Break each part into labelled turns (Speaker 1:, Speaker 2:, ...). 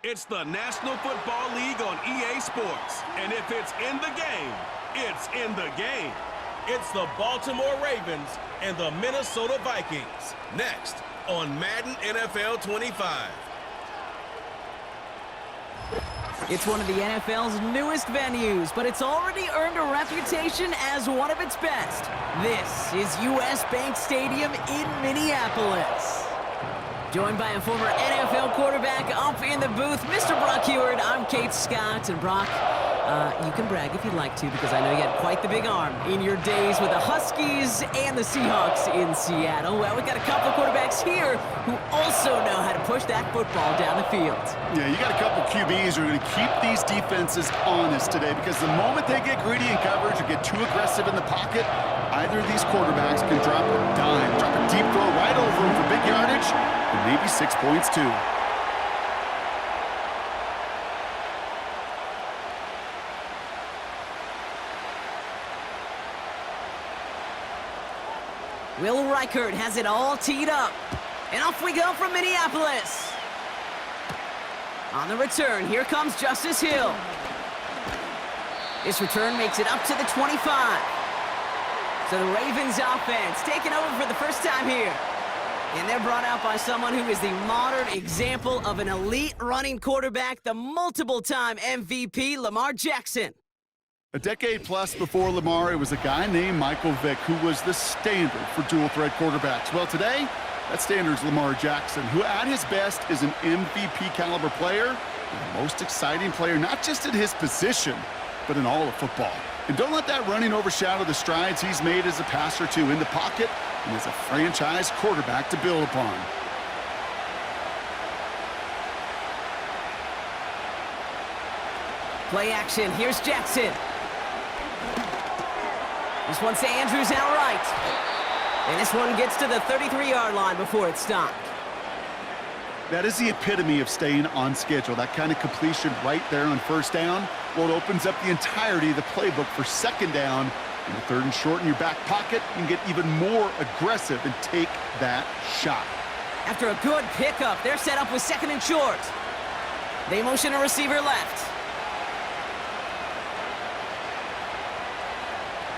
Speaker 1: It's the National Football League on EA Sports. And if it's in the game, it's in the game. It's the Baltimore Ravens and the Minnesota Vikings. Next on Madden NFL 25.
Speaker 2: It's one of the NFL's newest venues, but it's already earned a reputation as one of its best. This is US Bank Stadium in Minneapolis. Joined by a former NFL quarterback up in the booth, Mr. Brock Heward. I'm Kate Scott, and Brock, you can brag if you'd like to, because I know you had quite the big arm in your days with the Huskies and the Seahawks in Seattle. Well, we've got a couple of quarterbacks here who also know how to push that football down the field.
Speaker 3: Yeah, you got a couple QBs who are going to keep these defenses honest today, because the moment they get greedy in coverage or get too aggressive in the pocket, either of these quarterbacks can drop a dime, drop a deep throw right over them for big yardage, and maybe 6 points too.
Speaker 2: Will Reichert has it all teed up. And off we go from Minneapolis. On the return, here comes Justice Hill. This return makes it up to the 25. So the Ravens offense taking over for the first time here. And they're brought out by someone who is the modern example of an elite running quarterback, the multiple-time MVP, Lamar Jackson.
Speaker 3: A decade plus before Lamar, it was a guy named Michael Vick who was the standard for dual-threat quarterbacks. Well, today, that standard is Lamar Jackson, who at his best is an MVP-caliber player, and the most exciting player, not just at his position, but in all of football. And don't let that running overshadow the strides he's made as a passer, too, in the pocket and as a franchise quarterback to build upon.
Speaker 2: Play action. Here's Jackson. This one's to Andrews outright. And this one gets to the 33-yard line before it's stopped.
Speaker 3: That is the epitome of staying on schedule. That kind of completion right there on first down. Well, it opens up the entirety of the playbook for second down. In the third and short in your back pocket, you can get even more aggressive and take that shot.
Speaker 2: After a good pickup, they're set up with second and short. They motion a receiver left.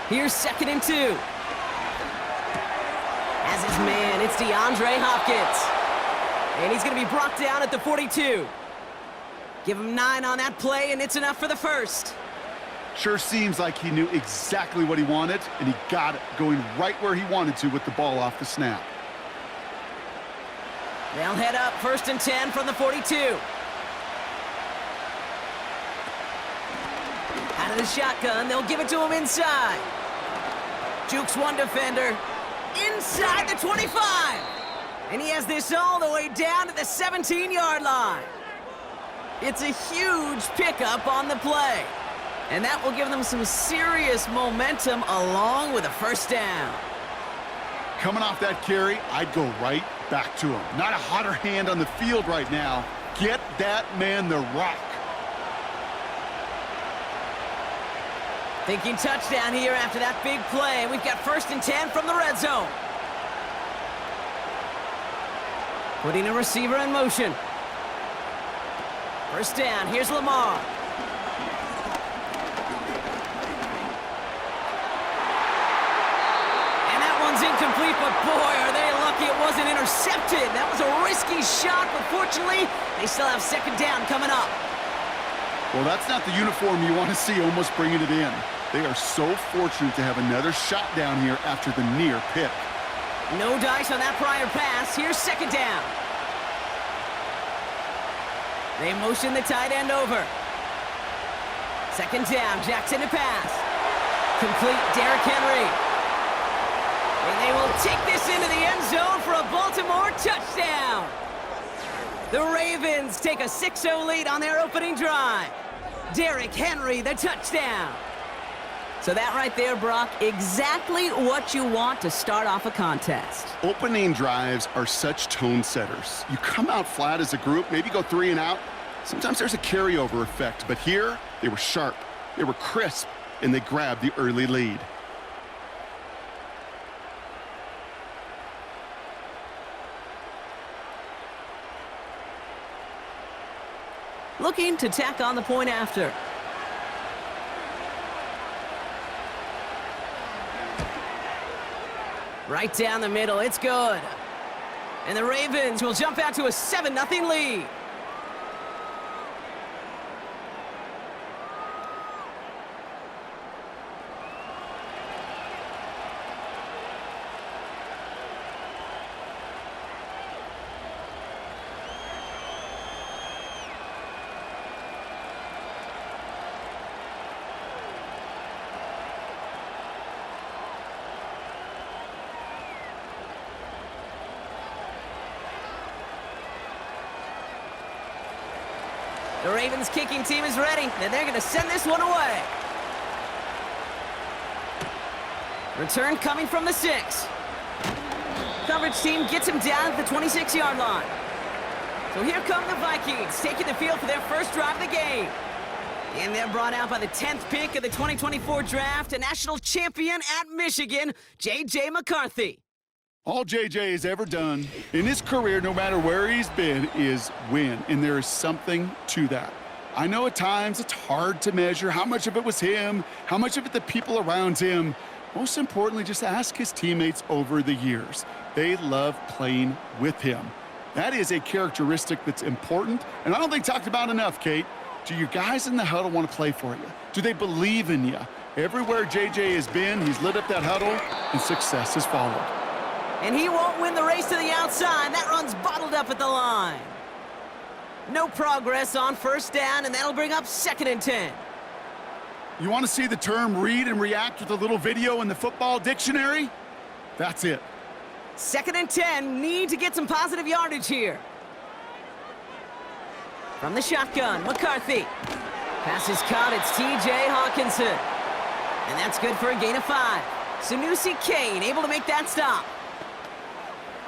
Speaker 2: Here's second and 2. As his man, it's DeAndre Hopkins. And he's going to be brought down at the 42. Give him 9 on that play, and it's enough for the first.
Speaker 3: Sure seems like he knew exactly what he wanted, and he got it, going right where he wanted to with the ball off the snap.
Speaker 2: They'll head up first and 10 from the 42. Out of the shotgun, they'll give it to him inside. Jukes one defender. Inside the 25. And he has this all the way down to the 17-yard line. It's a huge pickup on the play. And that will give them some serious momentum along with a first down.
Speaker 3: Coming off that carry, I'd go right back to him. Not a hotter hand on the field right now. Get that man the rock.
Speaker 2: Thinking touchdown here after that big play. And we've got first and 10 from the red zone. Putting a receiver in motion. First down, here's Lamar. And that one's incomplete, but boy, are they lucky it wasn't intercepted. That was a risky shot, but fortunately, they still have second down coming up.
Speaker 3: Well, that's not the uniform you want to see almost bringing it in. They are so fortunate to have another shot down here after the near pick.
Speaker 2: No dice on that prior pass. Here's second down. They motion the tight end over. Second down, Jackson to pass. Complete, Derrick Henry. And they will take this into the end zone for a Baltimore touchdown. The Ravens take a 6-0 lead on their opening drive. Derrick Henry, the touchdown. So that right there, Brock, exactly what you want to start off a contest.
Speaker 3: Opening drives are such tone setters. You come out flat as a group, maybe go 3 and out. Sometimes there's a carryover effect, but here they were sharp, they were crisp, and they grabbed the early lead.
Speaker 2: looking to tack on the point after. Right down the middle, it's good. And the Ravens will jump out to a 7-0 lead. The Ravens kicking team is ready, and they're going to send this one away. Return coming from the 6. Coverage team gets him down at the 26-yard line. So here come the Vikings, taking the field for their first drive of the game. And they're brought out by the 10th pick of the 2024 draft, a national champion at Michigan, J.J. McCarthy.
Speaker 3: All JJ has ever done in his career, no matter where he's been, is win. And there is something to that. I know at times it's hard to measure how much of it was him, how much of it the people around him. Most importantly, just ask his teammates over the years. They love playing with him. That is a characteristic that's important, and I don't think talked about enough, Kate. Do your guys in the huddle want to play for you? Do they believe in you? Everywhere JJ has been, he's lit up that huddle, and success has followed.
Speaker 2: And he won't win the race to the outside. That run's bottled up at the line. No progress on first down, and that'll bring up 2nd and 10.
Speaker 3: You want to see the term read and react with a little video in the football dictionary? That's it.
Speaker 2: 2nd and 10, need to get some positive yardage here. From the shotgun, McCarthy. Pass is caught, it's T.J. Hawkinson. And that's good for a gain of 5. Sanusi Kane able to make that stop.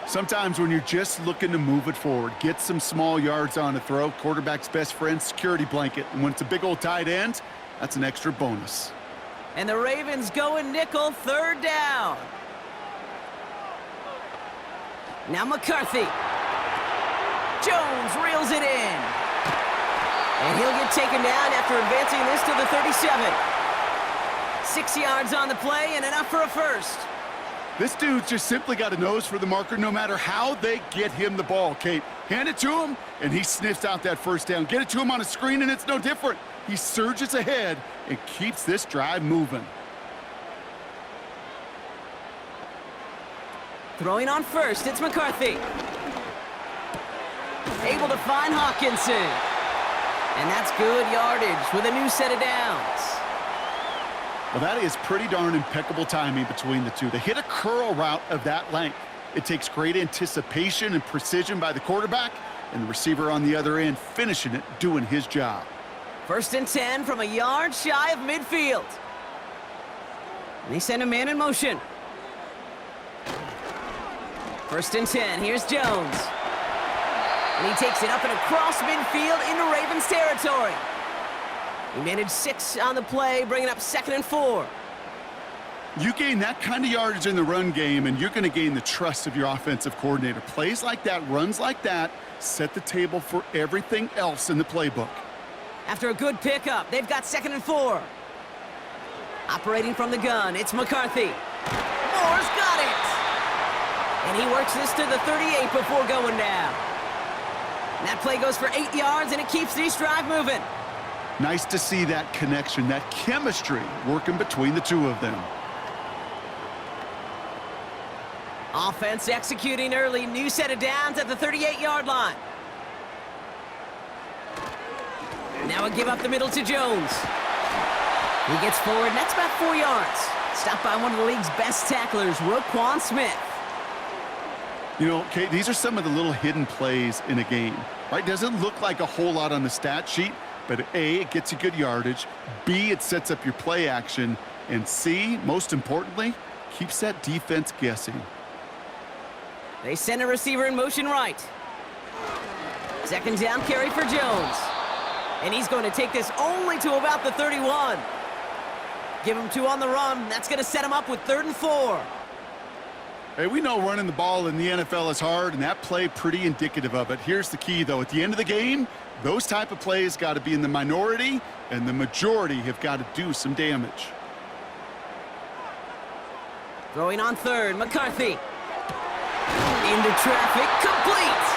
Speaker 3: Sometimes when you're just looking to move it forward, get some small yards on a throw, quarterback's best friend, security blanket. And when it's a big old tight end, that's an extra bonus.
Speaker 2: And the Ravens go in nickel, 3rd down. Now McCarthy. Jones reels it in. And he'll get taken down after advancing this to the 37. 6 yards on the play and enough for a first.
Speaker 3: This dude's just simply got a nose for the marker no matter how they get him the ball, Kate. Hand it to him, and he sniffs out that first down. Get it to him on a screen, and it's no different. He surges ahead and keeps this drive moving.
Speaker 2: Throwing on first, it's McCarthy. Able to find Hawkinson. And that's good yardage with a new set of downs.
Speaker 3: Well, that is pretty darn impeccable timing between the two. They hit a curl route of that length. It takes great anticipation and precision by the quarterback, and the receiver on the other end finishing it, doing his job.
Speaker 2: 1st and 10 from a yard shy of midfield. And they send a man in motion. 1st and 10, here's Jones. And he takes it up and across midfield into Ravens territory. He managed 6 on the play, bringing up 2nd and 4.
Speaker 3: You gain that kind of yardage in the run game, and you're going to gain the trust of your offensive coordinator. Plays like that, runs like that, set the table for everything else in the playbook.
Speaker 2: After a good pickup, they've got 2nd and 4. Operating from the gun, it's McCarthy. Moore's got it! And he works this to the 38 before going down. And that play goes for 8 yards, and it keeps this drive moving.
Speaker 3: Nice to see that connection, that chemistry working between the two of them.
Speaker 2: Offense executing early, new set of downs at the 38-yard line. Now a give up the middle to Jones. He gets forward, and that's about 4 yards. Stopped by one of the league's best tacklers, Roquan Smith.
Speaker 3: You know, Kate, these are some of the little hidden plays in a game, right? Doesn't look like a whole lot on the stat sheet, but A, it gets you good yardage, B, it sets up your play action, and C, most importantly, keeps that defense guessing.
Speaker 2: They send a receiver in motion right. 2nd down carry for Jones. And he's going to take this only to about the 31. Give him 2 on the run. That's going to set him up with 3rd and 4.
Speaker 3: Hey, we know running the ball in the NFL is hard, and that play pretty indicative of it. Here's the key, though. At the end of the game, those type of plays got to be in the minority, and the majority have got to do some damage.
Speaker 2: Throwing on third, McCarthy. Into traffic, complete!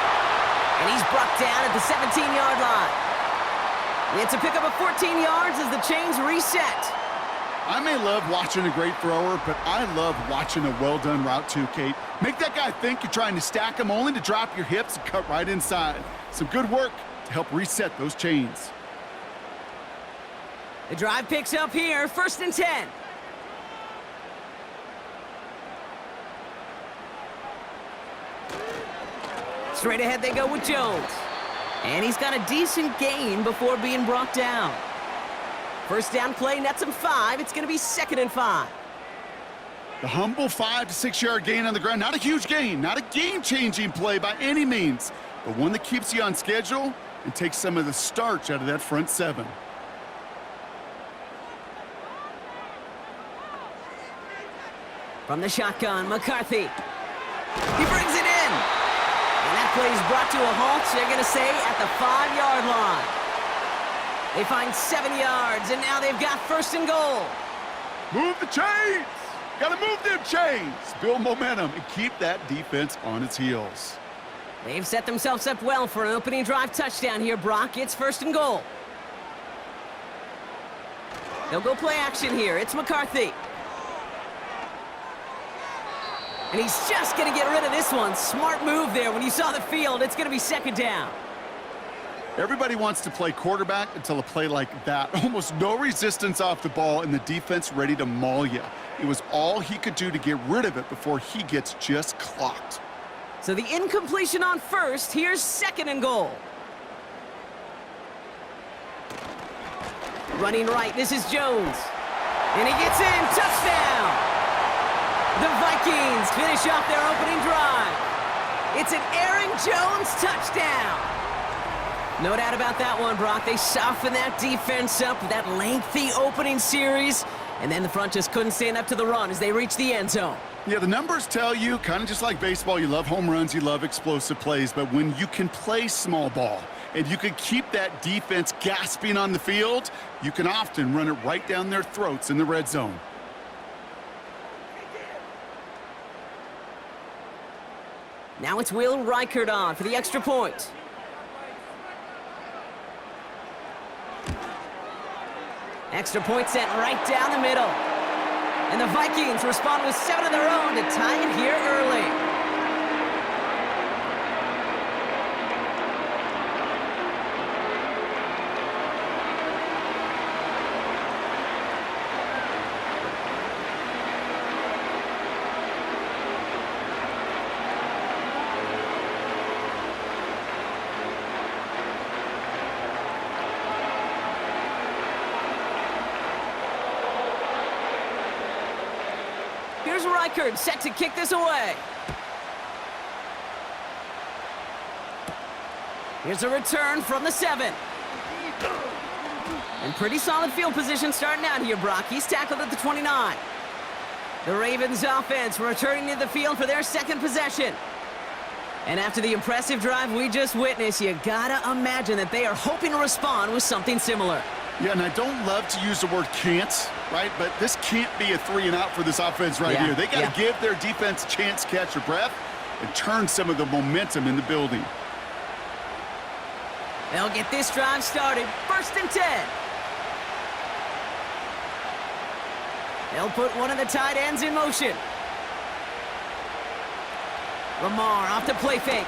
Speaker 2: And he's brought down at the 17-yard line. It's a pickup of 14 yards as the chains reset.
Speaker 3: I may love watching a great thrower, but I love watching a well-done route too, Kate. Make that guy think you're trying to stack him only to drop your hips and cut right inside. Some good work to help reset those chains.
Speaker 2: The drive picks up here, 1st and 10. Straight ahead they go with Jones. And he's got a decent gain before being brought down. First down play nets him 5. It's going to be 2nd and 5.
Speaker 3: The humble 5 to 6 yard gain on the ground. Not a huge gain, not a game-changing play by any means, but one that keeps you on schedule and takes some of the starch out of that front 7.
Speaker 2: From the shotgun, McCarthy. He brings it in. And that play is brought to a halt, they're going to say, at the 5-yard line. They find 7 yards, and now they've got 1st and goal.
Speaker 3: Move the chains! Gotta move them chains! Build momentum and keep that defense on its heels.
Speaker 2: They've set themselves up well for an opening drive touchdown here, Brock. It's 1st and goal. They'll go play action here. It's McCarthy. And he's just going to get rid of this one. Smart move there. When you saw the field, it's going to be 2nd down.
Speaker 3: Everybody wants to play quarterback until a play like that. Almost no resistance off the ball and the defense ready to maul you. It was all he could do to get rid of it before he gets just clocked.
Speaker 2: So the incompletion on 1st. Here's 2nd and goal. Running right, this is Jones. And he gets in, touchdown! The Vikings finish off their opening drive. It's an Aaron Jones touchdown. No doubt about that one, Brock. They softened that defense up with that lengthy opening series, and then the front just couldn't stand up to the run as they reached the end zone.
Speaker 3: Yeah, the numbers tell you, kind of just like baseball, you love home runs, you love explosive plays, but when you can play small ball and you can keep that defense gasping on the field, you can often run it right down their throats in the red zone.
Speaker 2: Now it's Will Reichert on for the extra point. Extra point sent right down the middle. And the Vikings respond with 7 of their own to tie it here early. Here's Reichert set to kick this away. Here's a return from the 7. And pretty solid field position starting out here, Brock. He's tackled at the 29. The Ravens offense returning to the field for their 2nd possession. And after the impressive drive we just witnessed, you gotta imagine that they are hoping to respond with something similar.
Speaker 3: Yeah, and I don't love to use the word can't, right? But this can't be a 3 and out for this offense right here. They got to give their defense a chance to catch their breath and turn some of the momentum in the building.
Speaker 2: They'll get this drive started. 1st and 10. They'll put one of the tight ends in motion. Lamar off the play fake.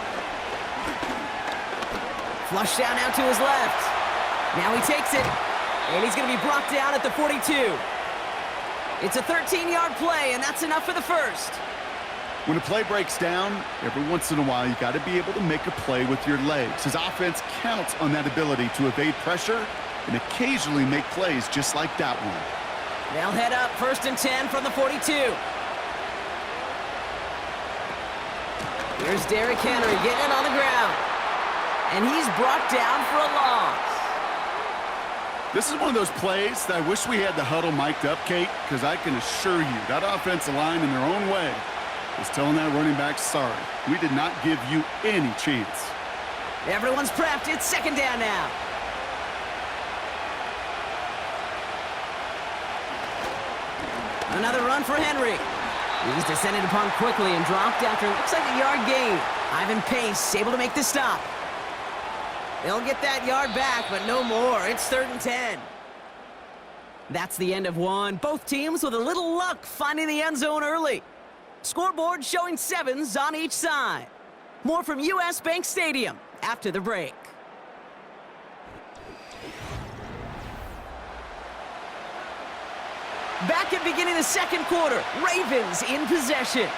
Speaker 2: Flush down out to his left. Now he takes it. And he's going to be brought down at the 42. It's a 13-yard play, and that's enough for the 1st.
Speaker 3: When a play breaks down, every once in a while, you got to be able to make a play with your legs. His offense counts on that ability to evade pressure and occasionally make plays just like that one.
Speaker 2: They'll head up 1st and 10 from the 42. Here's Derrick Henry getting it on the ground. And he's brought down for a loss.
Speaker 3: This is one of those plays that I wish we had the huddle mic'd up, Kate, because I can assure you that offensive line in their own way is telling that running back, sorry, we did not give you any chance.
Speaker 2: Everyone's prepped. It's second down now. Another run for Henry. He's descended upon quickly and dropped after looks like a yard gain. Ivan Pace able to make the stop. They'll get that yard back, but no more. It's 3rd and 10. That's the end of one. Both teams with a little luck finding the end zone early. Scoreboard showing 7s on each side. More from US Bank Stadium after the break. Back at beginning of the second quarter, Ravens in possession.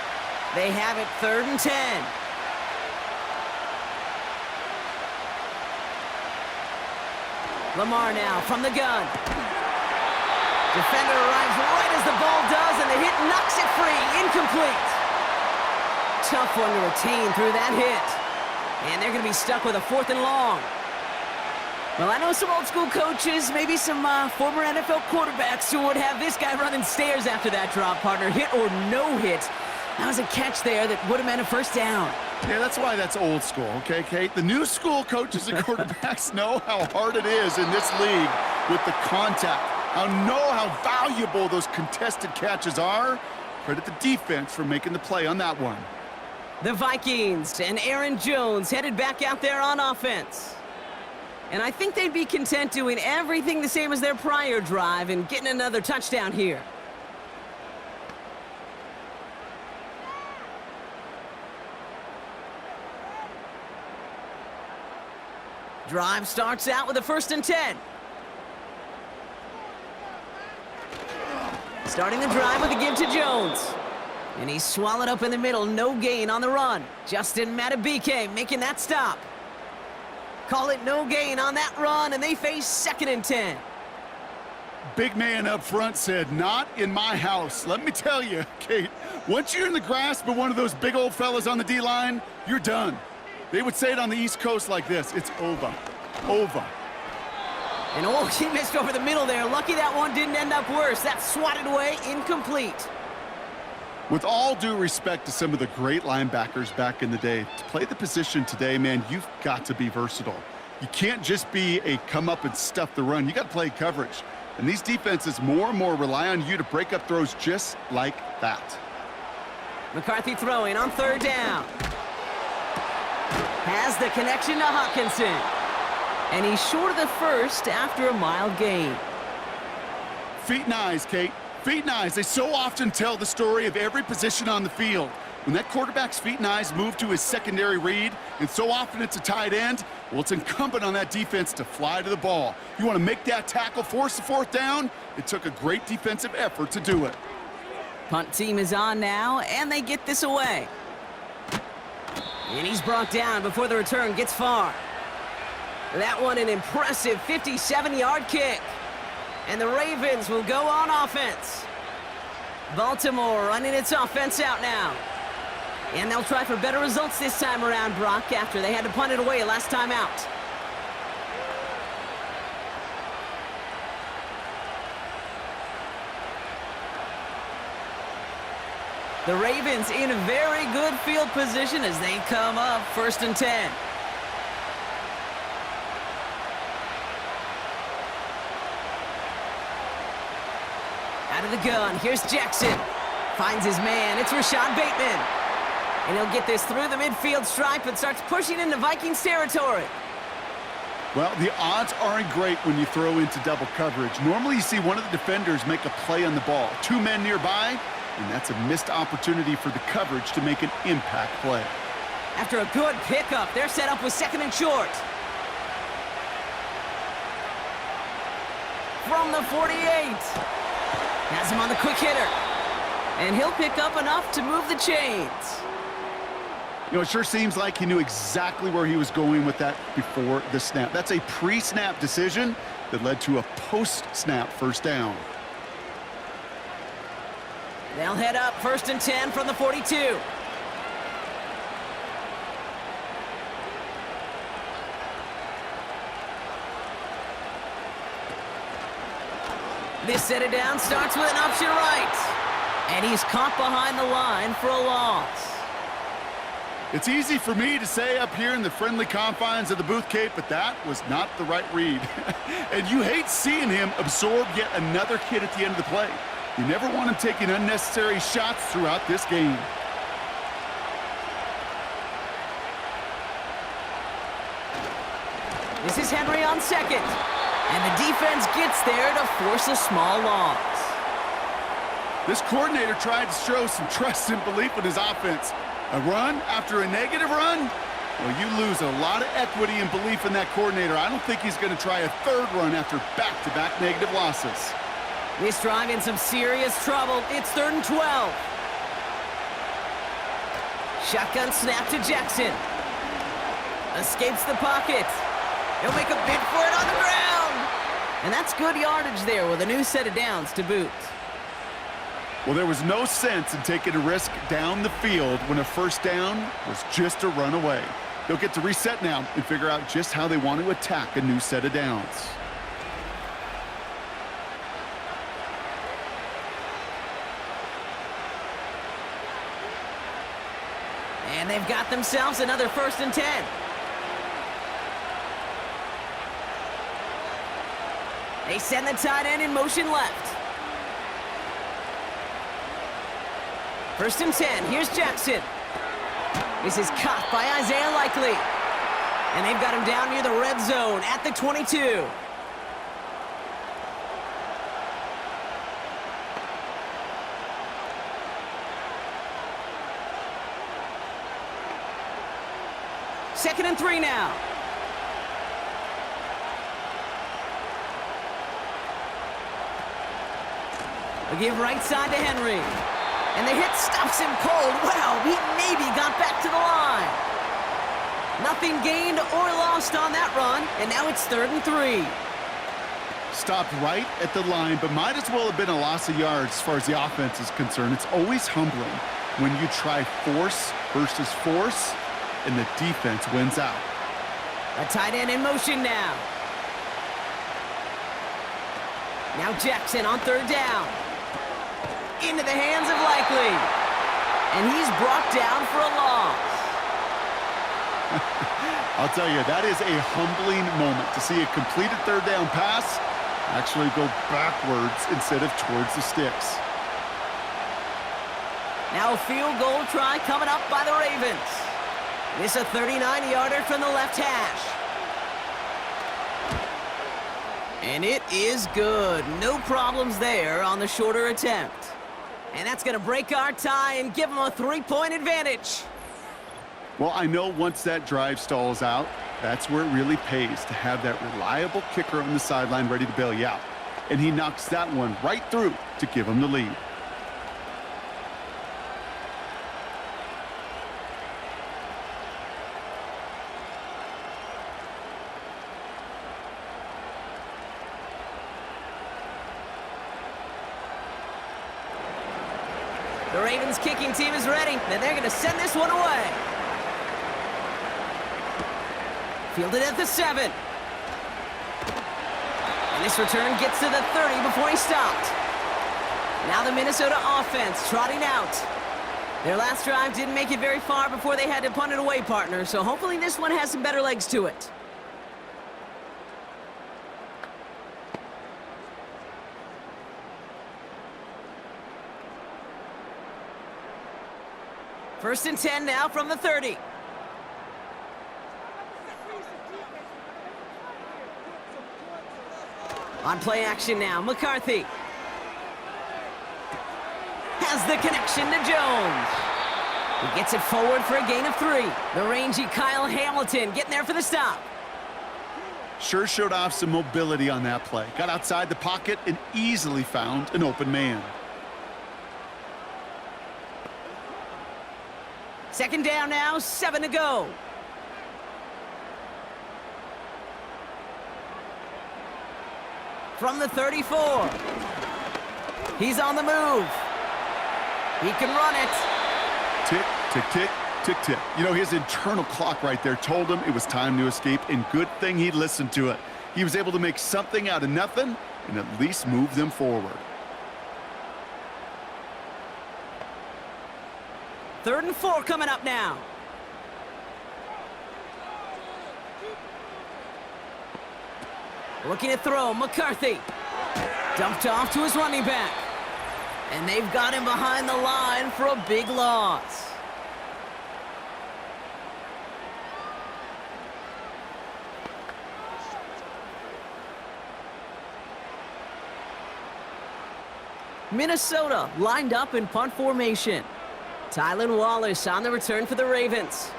Speaker 2: They have it 3rd and 10. Lamar now from the gun. Defender arrives right as the ball does, and the hit knocks it free. Incomplete. Tough one to retain through that hit. And they're going to be stuck with a 4th and long. Well, I know some old school coaches, maybe some former NFL quarterbacks who would have this guy running stairs after that drop, partner. Hit or no hit. That was a catch there that would have meant a first down.
Speaker 3: Yeah, that's why that's old school, okay, Kate? The new school coaches and quarterbacks know how hard it is in this league with the contact. Know how valuable those contested catches are. Credit the defense for making the play on that one.
Speaker 2: The Vikings and Aaron Jones headed back out there on offense. And I think they'd be content doing everything the same as their prior drive and getting another touchdown here. Drive starts out with a 1st and 10. Starting the drive with a give to Jones. And he's swallowed up in the middle. No gain on the run. Justin Matabike making that stop. Call it no gain on that run, and they face 2nd and 10.
Speaker 3: Big man up front said, not in my house. Let me tell you, Kate, once you're in the grasp of one of those big old fellas on the D-line, you're done. They would say it on the East Coast like this, it's over. Over.
Speaker 2: And oh, he missed over the middle there. Lucky that one didn't end up worse. That's swatted away, incomplete.
Speaker 3: With all due respect to some of the great linebackers back in the day, to play the position today, man, you've got to be versatile. You can't just be a come up and stuff the run. You got to play coverage. And these defenses more and more rely on you to break up throws just like that.
Speaker 2: McCarthy throwing on 3rd down. Has the connection to Hawkinson. And he's short of the first after a mild gain.
Speaker 3: Feet and eyes, Kate. Feet and eyes, they so often tell the story of every position on the field. When that quarterback's feet and eyes move to his secondary read, and so often it's a tight end, well, it's incumbent on that defense to fly to the ball. You want to make that tackle, force the 4th down? It took a great defensive effort to do it.
Speaker 2: Punt team is on now, and they get this away. And he's brought down before the return gets far. That one an impressive 57-yard kick. And the Ravens will go on offense. Baltimore running its offense out now. And they'll try for better results this time around, Brock, after they had to punt it away last time out. The Ravens in very good field position as they come up 1st and 10. Out of the gun, here's Jackson. Finds his man, it's Rashad Bateman. And he'll get this through the midfield stripe and starts pushing into Vikings territory.
Speaker 3: Well, the odds aren't great when you throw into double coverage. Normally you see one of the defenders make a play on the ball. 2 men nearby, and that's a missed opportunity for the coverage to make an impact play.
Speaker 2: After a good pickup, they're set up with 2nd and short. From the 48. Has him on the quick hitter. And he'll pick up enough to move the chains.
Speaker 3: You know, it sure seems like he knew exactly where he was going with that before the snap. That's a pre-snap decision that led to a post-snap 1st down.
Speaker 2: They'll head up 1st and 10 from the 42. This set it down starts with an option right. And he's caught behind the line for a loss.
Speaker 3: It's easy for me to say up here in the friendly confines of the booth, Kate, but that was not the right read. And you hate seeing him absorb yet another hit at the end of the play. You never want him taking unnecessary shots throughout this game.
Speaker 2: This is Henry on second. And the defense gets there to force a small loss.
Speaker 3: This coordinator tried to show some trust and belief in his offense. A run after a negative run? Well, you lose a lot of equity and belief in that coordinator. I don't think he's going to try a third run after back-to-back negative losses.
Speaker 2: This drive in some serious trouble. It's 3rd and 12. Shotgun snap to Jackson. Escapes the pocket. He'll make a bid for it on the ground. And that's good yardage there with a new set of downs to boot.
Speaker 3: Well, there was no sense in taking a risk down the field when a first down was just a run away. They'll get to reset now and figure out just how they want to attack a new set of downs.
Speaker 2: And they've got themselves another 1st and 10. They send the tight end in motion left. 1st and 10. Here's Jackson. This is caught by Isaiah Likely. And they've got him down near the red zone at the 22. Second and 3 now. They'll give right side to Henry. And the hit stops him cold. Wow, he maybe got back to the line. Nothing gained or lost on that run, and now it's 3rd and 3.
Speaker 3: Stopped right at the line, but might as well have been a loss of yards as far as the offense is concerned. It's always humbling when you try force versus force, and the defense wins out.
Speaker 2: A tight end in motion now. Now Jackson on 3rd down. Into the hands of Likely. And he's brought down for a loss.
Speaker 3: I'll tell you, that is a humbling moment to see a completed 3rd down pass actually go backwards instead of towards the sticks.
Speaker 2: Now a field goal try coming up by the Ravens. This a 39-yarder from the left hash. And it is good. No problems there on the shorter attempt. And that's going to break our tie and give them a 3-point advantage.
Speaker 3: Well, I know once that drive stalls out, that's where it really pays to have that reliable kicker on the sideline ready to bail you out. And he knocks that one right through to give him the lead.
Speaker 2: The Ravens kicking team is ready, and they're going to send this one away. Fielded at the 7. And this return gets to the 30 before he stopped. Now the Minnesota offense trotting out. Their last drive didn't make it very far before they had to punt it away, partner, so hopefully this one has some better legs to it. First and 10 now from the 30. On play action now, McCarthy. Has the connection to Jones. He gets it forward for a gain of 3. The rangy Kyle Hamilton getting there for the stop.
Speaker 3: Sure showed off some mobility on that play. Got outside the pocket and easily found an open man.
Speaker 2: Second down now, 7 to go. From the 34. He's on the move. He can run it.
Speaker 3: Tick, tick, tick, tick, tick. You know, his internal clock right there told him it was time to escape, and good thing he listened to it. He was able to make something out of nothing and at least move them forward.
Speaker 2: 3rd and 4 coming up now. Looking to throw, McCarthy. Dumped off to his running back. And they've got him behind the line for a big loss. Minnesota lined up in punt formation. Tylan Wallace on the return for the Ravens.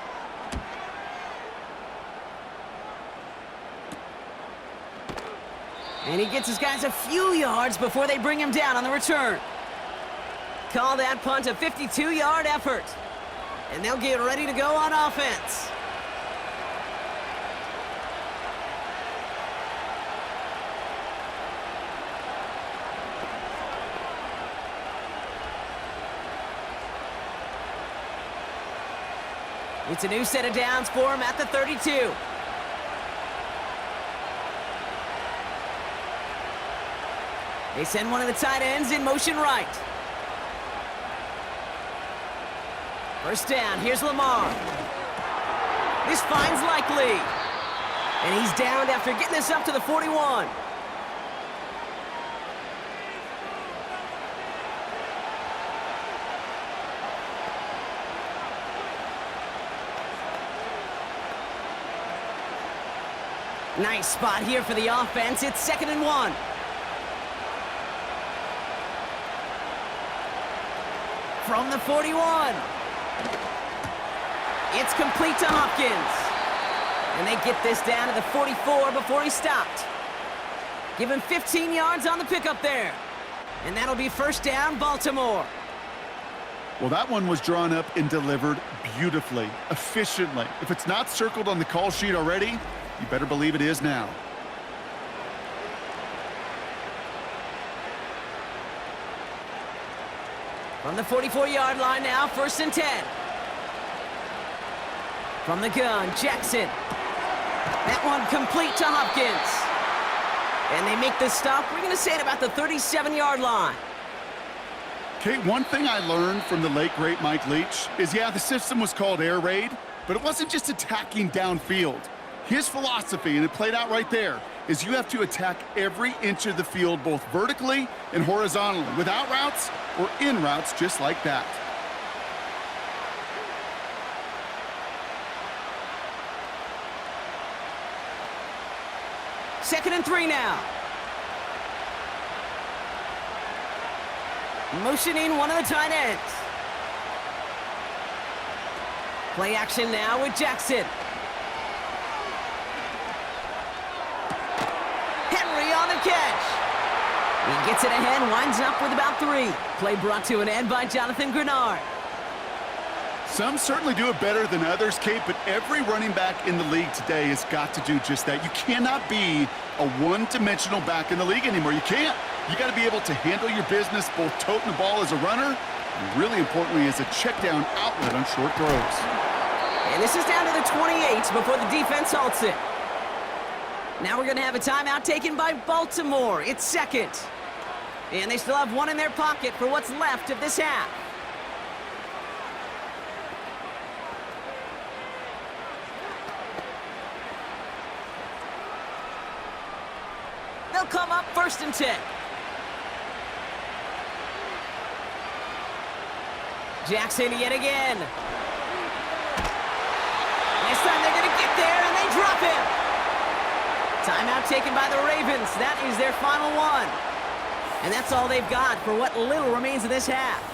Speaker 2: And he gets his guys a few yards before they bring him down on the return. Call that punt a 52-yard effort. And they'll get ready to go on offense. It's a new set of downs for him at the 32. They send one of the tight ends in motion right. First down, here's Lamar. This finds Likely. And he's downed after getting this up to the 41. Nice spot here for the offense. It's 2nd and 1. From the 41. It's complete to Hopkins. And they get this down to the 44 before he stopped. Give him 15 yards on the pickup there. And that'll be first down, Baltimore.
Speaker 3: Well, that one was drawn up and delivered beautifully, efficiently. If it's not circled on the call sheet already, you better believe it is now.
Speaker 2: From the 44-yard line now, 1st and 10. From the gun, Jackson. That one complete to Hopkins. And they make the stop. We're going to say it about the 37-yard line.
Speaker 3: Okay, one thing I learned from the late, great Mike Leach is, yeah, the system was called air raid, but it wasn't just attacking downfield. His philosophy, and it played out right there, is you have to attack every inch of the field, both vertically and horizontally, without routes or in routes, just like that.
Speaker 2: Second and 3 now. Motioning one of the tight ends. Play action now with Jackson. Henry on the catch. He gets it ahead, winds up with about 3. Play brought to an end by Jonathan Grenard.
Speaker 3: Some certainly do it better than others, Kate, but every running back in the league today has got to do just that. You cannot be a one-dimensional back in the league anymore. You can't. You got to be able to handle your business, both toting the ball as a runner, and really importantly as a check-down outlet on short throws.
Speaker 2: And this is down to the 28 before the defense halts it. Now we're going to have a timeout taken by Baltimore. It's 2nd. And they still have one in their pocket for what's left of this half. They'll come up 1st and 10. Jackson yet again. This time they're going to get there, and they drop him. Timeout taken by the Ravens. That is their final one. And that's all they've got for what little remains of this half.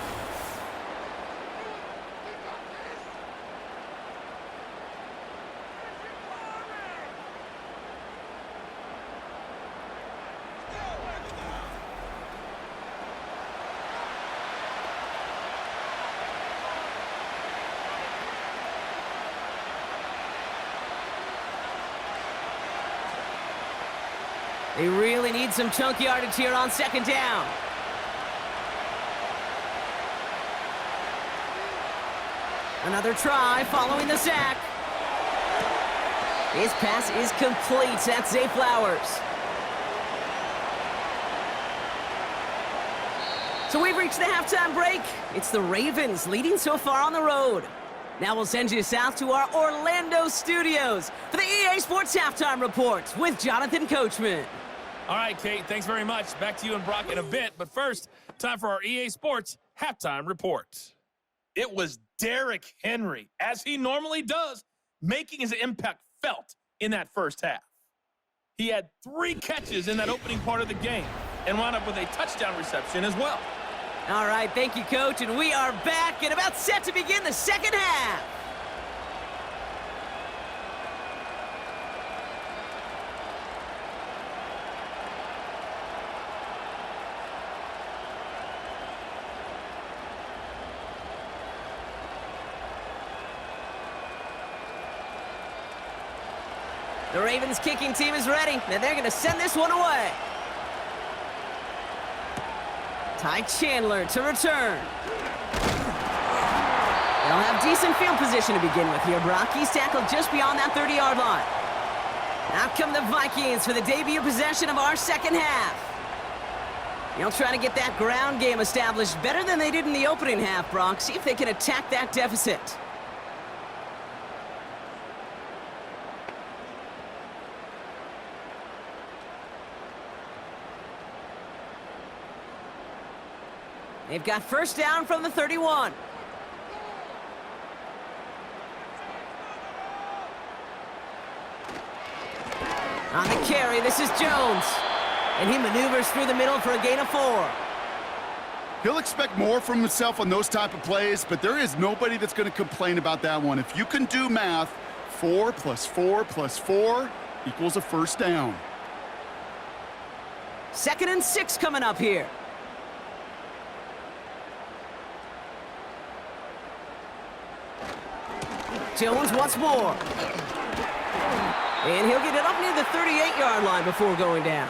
Speaker 2: They really need some chunk yardage here on 2nd down. Another try following the sack. His pass is complete. That's Zay Flowers. So we've reached the halftime break. It's the Ravens leading so far on the road. Now we'll send you south to our Orlando studios for the EA Sports Halftime Report with Jonathan Coachman.
Speaker 4: All right, Kate, thanks very much. Back to you and Brock in a bit. But first, time for our EA Sports Halftime Report. It was Derrick Henry, as he normally does, making his impact felt in that first half. He had 3 catches in that opening part of the game and wound up with a touchdown reception as well.
Speaker 2: All right, thank you, Coach, and we are back and about set to begin the second half. The Ravens kicking team is ready, and they're going to send this one away. Ty Chandler to return. They'll have decent field position to begin with here, Brock. He's tackled just beyond that 30-yard line. Out come the Vikings for the debut possession of our second half. They'll try to get that ground game established better than they did in the opening half, Brock. See if they can attack that deficit. They've got first down from the 31. On the carry, this is Jones. And he maneuvers through the middle for a gain of 4.
Speaker 3: He'll expect more from himself on those type of plays, but there is nobody that's going to complain about that one. If you can do math, 4 plus 4 plus 4 equals a first down.
Speaker 2: 2nd and 6 coming up here. Jones once more. And he'll get it up near the 38-yard line before going down.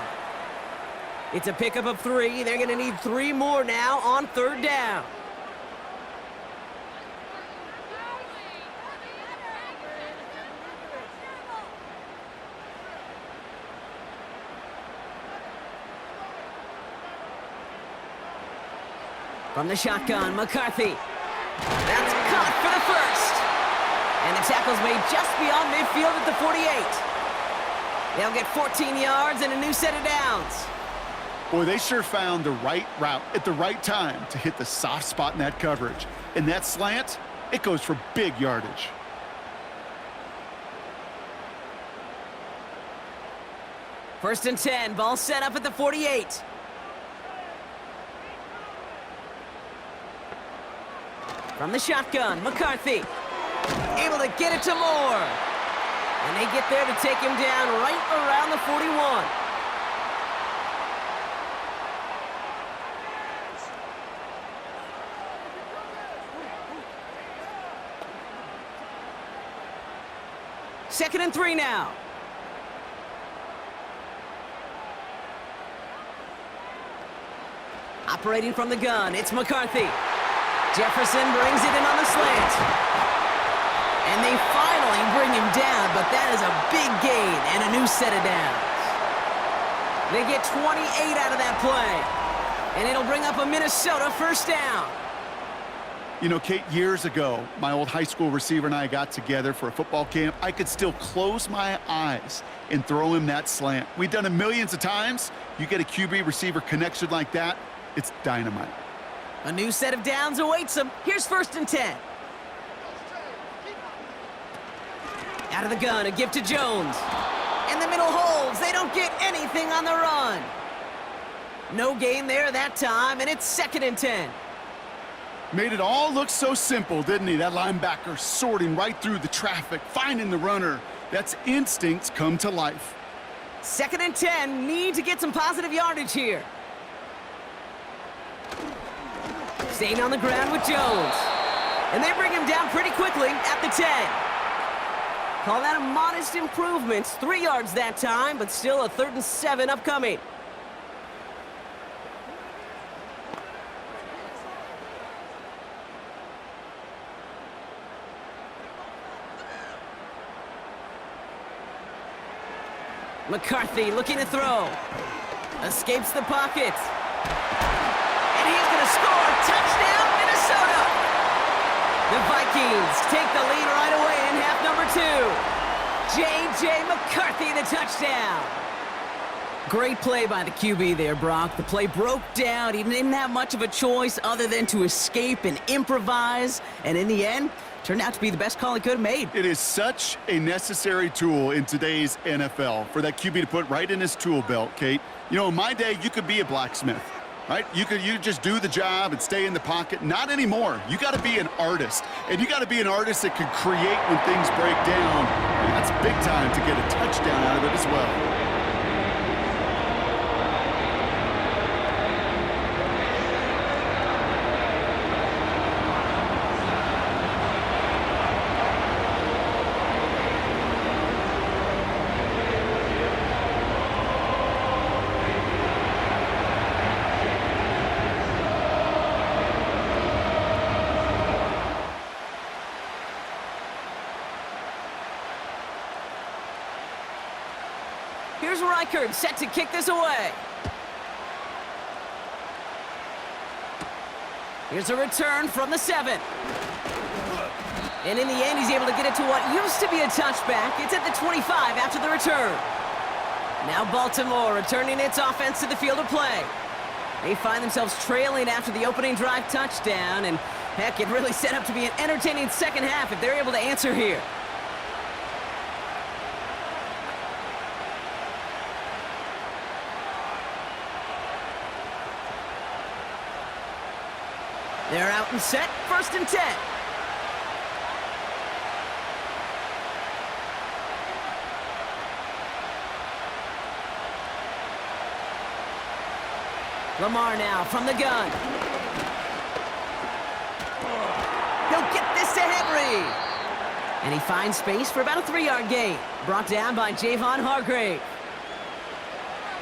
Speaker 2: It's a pickup of 3. They're going to need 3 more now on 3rd down. From the shotgun, McCarthy. That's caught for the first. And the tackle's made just beyond midfield at the 48. They'll get 14 yards and a new set of downs.
Speaker 3: Boy, they sure found the right route at the right time to hit the soft spot in that coverage. And that slant, it goes for big yardage.
Speaker 2: First and 10, ball set up at the 48. From the shotgun, McCarthy. Able to get it to Moore. And they get there to take him down right around the 41. Second and 3 now. Operating from the gun, it's McCarthy. Jefferson brings it in on the slant. And they finally bring him down, but that is a big gain and a new set of downs. They get 28 out of that play. And it'll bring up a Minnesota first down.
Speaker 3: You know, Kate, years ago, my old high school receiver and I got together for a football camp. I could still close my eyes and throw him that slant. We've done it millions of times. You get a QB receiver connection like that, it's dynamite.
Speaker 2: A new set of downs awaits them. Here's first and 10. Out of the gun, a give to Jones. And the middle holds. They don't get anything on the run. No gain there that time, and it's 2nd and 10.
Speaker 3: Made it all look so simple, didn't he? That linebacker sorting right through the traffic, finding the runner. That's instincts come to life.
Speaker 2: 2nd and 10, need to get some positive yardage here. Staying on the ground with Jones. And they bring him down pretty quickly at the 10. Call that a modest improvement. 3 yards that time, but still a 3rd and 7 upcoming. McCarthy looking to throw. Escapes the pocket. And he's going to score. Touchdown, Minnesota! The Vikings take the lead right away in half number 2. J.J. McCarthy, the touchdown. Great play by the QB there, Brock. The play broke down. He didn't have much of a choice other than to escape and improvise. And in the end, turned out to be the best call he could have made.
Speaker 3: It is such a necessary tool in today's NFL for that QB to put right in his tool belt, Kate. You know, in my day, you could be a blacksmith, right? You just do the job and stay in the pocket. Not anymore. You got to be an artist. And you got to be an artist that can create when things break down. And that's big time to get a touchdown out of it as well.
Speaker 2: Here's Reichard, set to kick this away. Here's a return from the 7. And in the end, he's able to get it to what used to be a touchback. It's at the 25 after the return. Now Baltimore returning its offense to the field of play. They find themselves trailing after the opening drive touchdown, and heck, it really set up to be an entertaining second half if they're able to answer here. They're out and set, 1st and 10. Lamar now from the gun. He'll get this to Henry. And he finds space for about a 3-yard gain. Brought down by Javon Hargrave.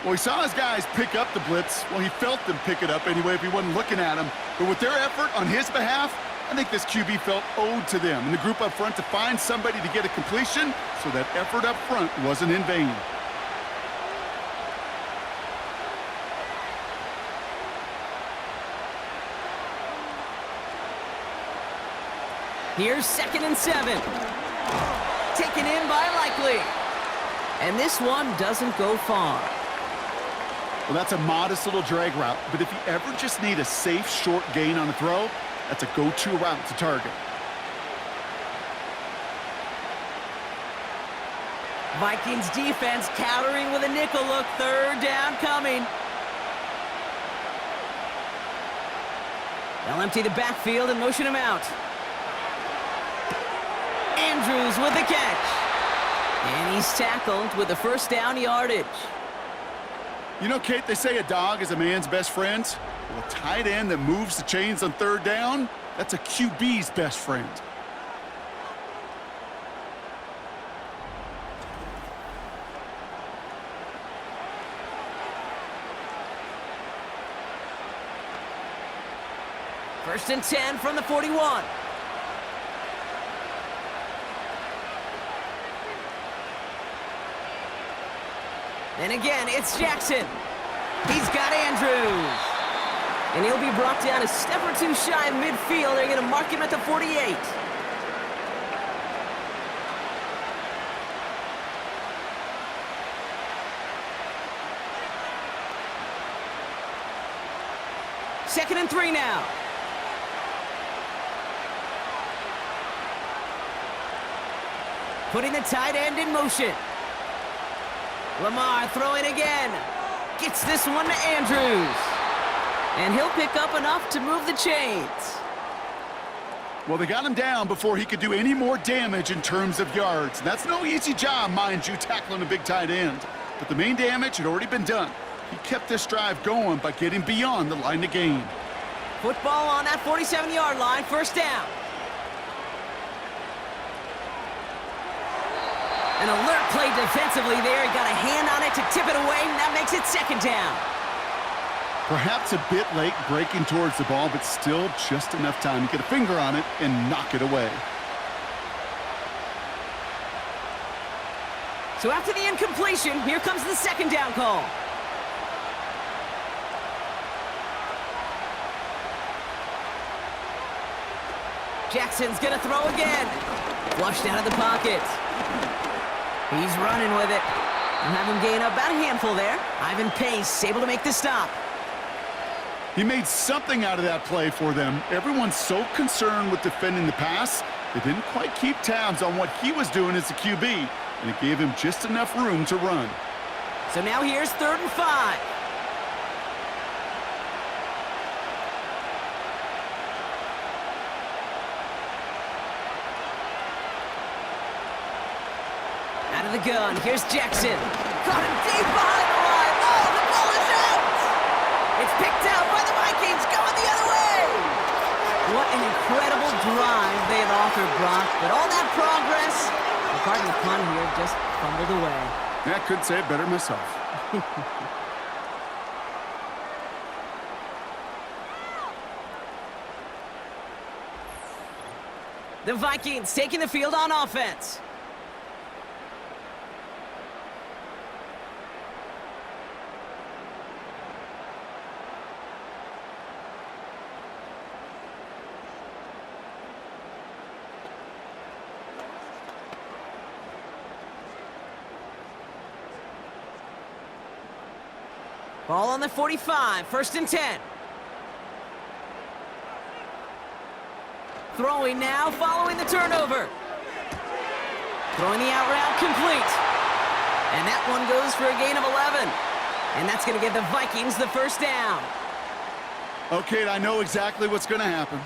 Speaker 3: Well, he saw his guys pick up the blitz. Well, he felt them pick it up anyway if he wasn't looking at him. But with their effort on his behalf, I think this QB felt owed to them and the group up front to find somebody to get a completion, so that effort up front wasn't in vain.
Speaker 2: Here's 2nd and 7. Taken in by Likely. And this one doesn't go far.
Speaker 3: Well, that's a modest little drag route, but if you ever just need a safe, short gain on a throw, that's a go-to route to target.
Speaker 2: Vikings defense countering with a nickel look. 3rd down coming. They'll empty the backfield and motion him out. Andrews with the catch. And he's tackled with the 1st down yardage.
Speaker 3: You know, Kate, they say a dog is a man's best friend. Well, a tight end that moves the chains on 3rd down, that's a QB's best friend.
Speaker 2: First and 10 from the 41. And again, it's Jackson. He's got Andrews. And he'll be brought down a step or 2 shy of midfield. They're going to mark him at the 48. Second and 3 now. Putting the tight end in motion. Lamar throwing again. Gets this one to Andrews. And he'll pick up enough to move the chains.
Speaker 3: Well, they got him down before he could do any more damage in terms of yards. That's no easy job, mind you, tackling a big tight end. But the main damage had already been done. He kept this drive going by getting beyond the line of gain.
Speaker 2: Football on that 47-yard line, 1st down. An alert play defensively there. He got a hand on it to tip it away, and that makes it 2nd down.
Speaker 3: Perhaps a bit late breaking towards the ball, but still just enough time to get a finger on it and knock it away.
Speaker 2: So after the incompletion, here comes the 2nd down call. Jackson's gonna throw again. Flushed out of the pocket. He's running with it. And have him gain about a handful there. Ivan Pace able to make the stop.
Speaker 3: He made something out of that play for them. Everyone's so concerned with defending the pass, they didn't quite keep tabs on what he was doing as a QB, and it gave him just enough room to run.
Speaker 2: So now here's 3rd and 5. Out of the gun, here's Jackson. Caught him deep behind the line. Oh, the ball is out! It's picked out by the Vikings, going the other way! What an incredible drive they have authored, Brock. But all that progress, pardon the pun here, just fumbled away.
Speaker 3: Yeah, I couldn't say it better myself.
Speaker 2: The Vikings taking the field on offense. Ball on the 45, 1st and 10. Throwing now, following the turnover. Throwing the out route complete. And that one goes for a gain of 11. And that's going to give the Vikings the 1st down.
Speaker 3: Okay, I know exactly what's going to happen.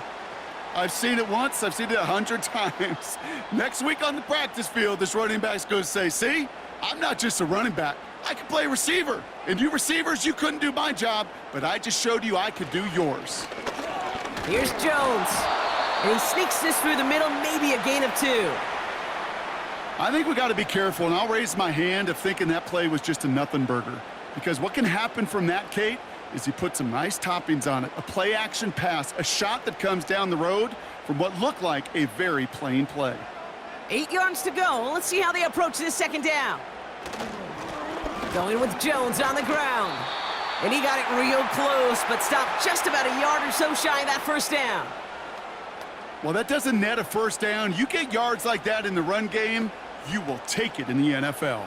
Speaker 3: I've seen it once, I've seen it 100 times. Next week on the practice field, this running back's going to say, see, I'm not just a running back. I can play receiver. And you receivers, you couldn't do my job, but I just showed you I could do yours.
Speaker 2: Here's Jones. And he sneaks this through the middle, maybe a gain of 2.
Speaker 3: I think we got to be careful, and I'll raise my hand of thinking that play was just a nothing burger. Because what can happen from that, Kate, is he put some nice toppings on it. A play-action pass, a shot that comes down the road from what looked like a very plain play.
Speaker 2: 8 yards to go. Let's see how they approach this 2nd down. Going with Jones on the ground. And he got it real close, but stopped just about a yard or so shy of that 1st down.
Speaker 3: Well, that doesn't net a 1st down. You get yards like that in the run game, you will take it in the NFL.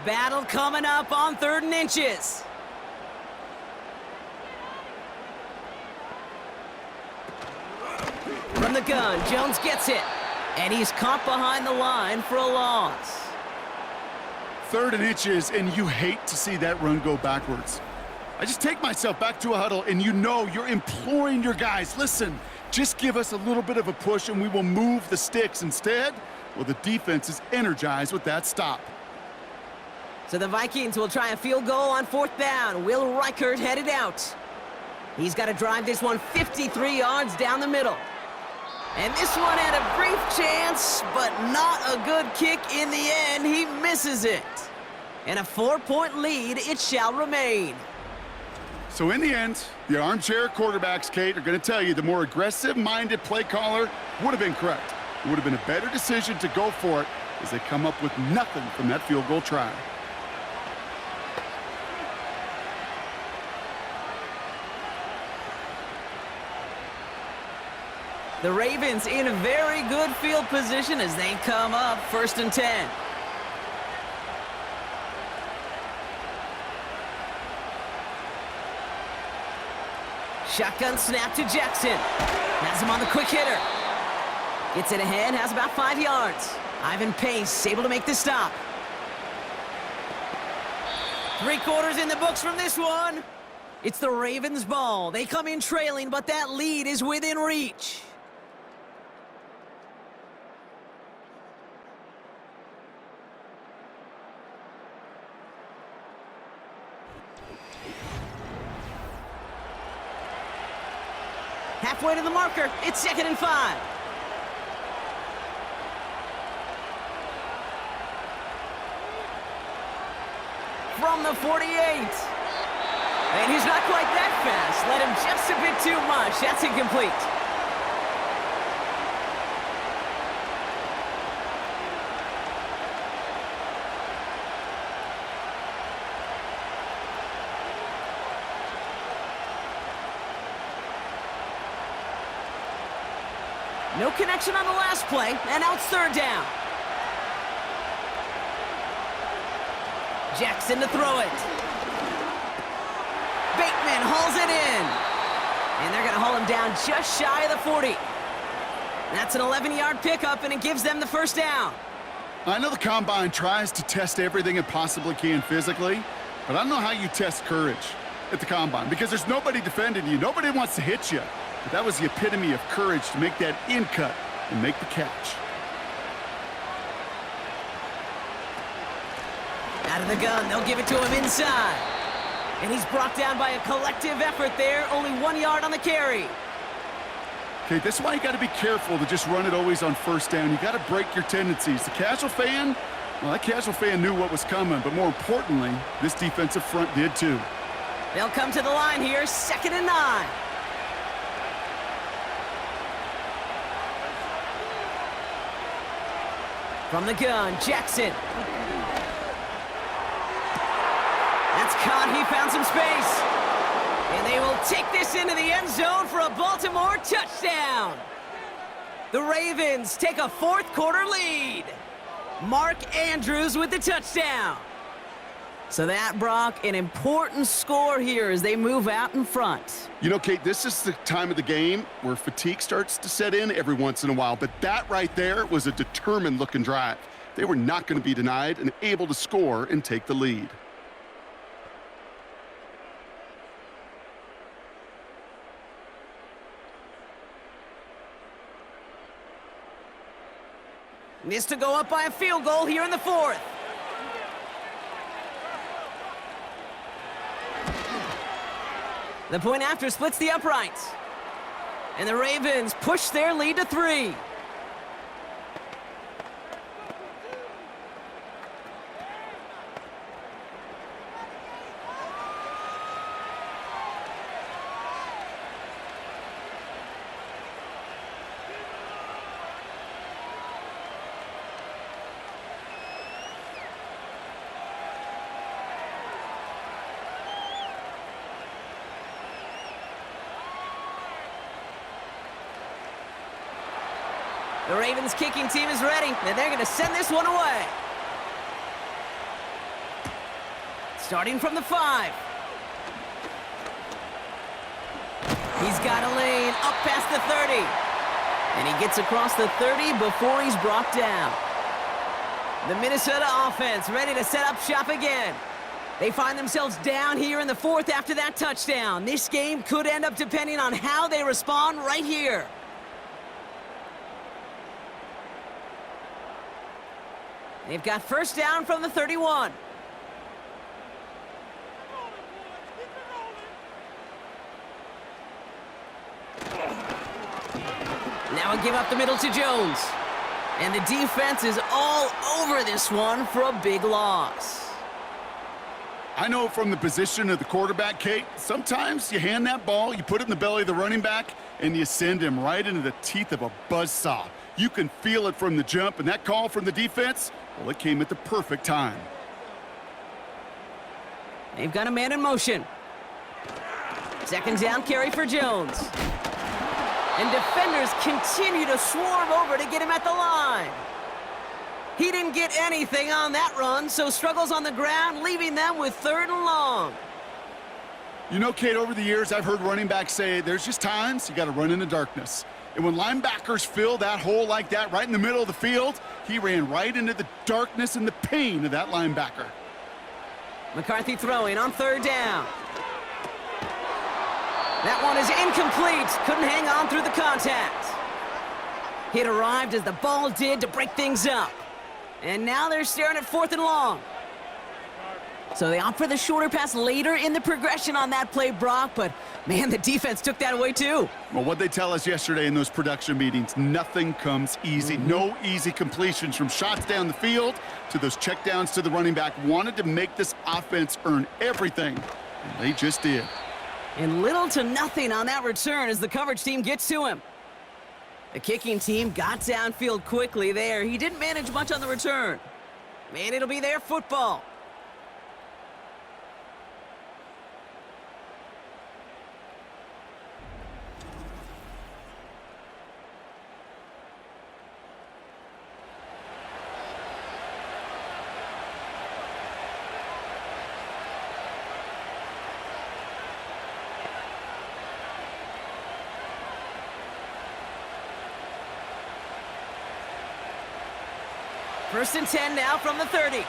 Speaker 2: Battle coming up on 3rd and inches. From the gun, Jones gets it. And he's caught behind the line for a loss.
Speaker 3: 3rd and inches, and you hate to see that run go backwards. I just take myself back to a huddle, and you know you're imploring your guys, listen, just give us a little bit of a push, and we will move the sticks. Instead, well, the defense is energized with that stop.
Speaker 2: So the Vikings will try a field goal on 4th down. Will Reichert headed out. He's got to drive this one 53 yards down the middle. And this one had a brief chance, but not a good kick in the end. He misses it. And a 4-point lead, it shall remain.
Speaker 3: So in the end, the armchair quarterbacks, Kate, are going to tell you the more aggressive-minded play caller would have been correct. It would have been a better decision to go for it as they come up with nothing from that field goal try.
Speaker 2: The Ravens in a very good field position as they come up 1st and 10. Shotgun snap to Jackson. Has him on the quick hitter. Gets it ahead, has about 5 yards. Ivan Pace able to make the stop. 3 quarters in the books from this one. It's the Ravens' ball. They come in trailing, but that lead is within reach. Halfway to the marker, it's 2nd and 5. From the 48. And he's not quite that fast. Let him just a bit too much. That's incomplete. No connection on the last play, and now it's third down. Jackson to throw it. Bateman hauls it in. And they're going to haul him down just shy of the 40. That's an 11-yard pickup, and it gives them the first down.
Speaker 3: I know the Combine tries to test everything it possibly can physically, but I don't know how you test courage at the Combine because there's nobody defending you. Nobody wants to hit you. But that was the epitome of courage to make that in cut and make the catch.
Speaker 2: Out of the gun, they'll give it to him inside. And he's brought down by a collective effort there, only 1 yard on the carry.
Speaker 3: Okay, this is why you got to be careful to just run it always on first down. You got to break your tendencies. The casual fan, well, that casual fan knew what was coming, but more importantly, this defensive front did too.
Speaker 2: They'll come to the line here, 2nd and 9. From the gun, Jackson. That's caught. He found some space. And they will take this into the end zone for a Baltimore touchdown. The Ravens take a fourth quarter lead. Mark Andrews with the touchdown. So that, Brock, an important score here as they move out in front.
Speaker 3: You know, Kate, this is the time of the game where fatigue starts to set in every once in a while, but that right there was a determined-looking drive. They were not going to be denied and able to score and take the lead.
Speaker 2: This to go up by a field goal here in the fourth. The point after splits the uprights. And the Ravens push their lead to 3. The Ravens kicking team is ready, and they're going to send this one away. Starting from the 5. He's got a lane up past the 30. And he gets across the 30 before he's brought down. The Minnesota offense ready to set up shop again. They find themselves down here in the fourth after that touchdown. This game could end up depending on how they respond right here. They've got first down from the 31. Now a give up the middle to Jones. And the defense is all over this one for a big loss.
Speaker 3: I know from the position of the quarterback, Kate, sometimes you hand that ball, you put it in the belly of the running back, and you send him right into the teeth of a buzzsaw. You can feel it from the jump, and that call from the defense, well, it came at the perfect time.
Speaker 2: They've got a man in motion. Second down carry for Jones. And defenders continue to swarm over to get him at the line. He didn't get anything on that run, so struggles on the ground, leaving them with 3rd and long.
Speaker 3: You know, Kate, over the years, I've heard running backs say there's just times you got to run in the darkness. And when linebackers fill that hole like that right in the middle of the field, he ran right into the darkness and the pain of that linebacker.
Speaker 2: McCarthy throwing on 3rd down. That one is incomplete. Couldn't hang on through the contact. Hit arrived as the ball did to break things up. And now they're staring at 4th and long. So they opt for the shorter pass later in the progression on that play, Brock, but man, the defense took that away too.
Speaker 3: Well, what they tell us yesterday in those production meetings, nothing comes easy. No easy completions from shots down the field to those checkdowns to the running back. Wanted to make this offense earn everything, and they just did.
Speaker 2: And little to nothing on that return as the coverage team gets to him. The kicking team got downfield quickly there. He didn't manage much on the return. Man, it'll be their football. First and 10 now from the 30.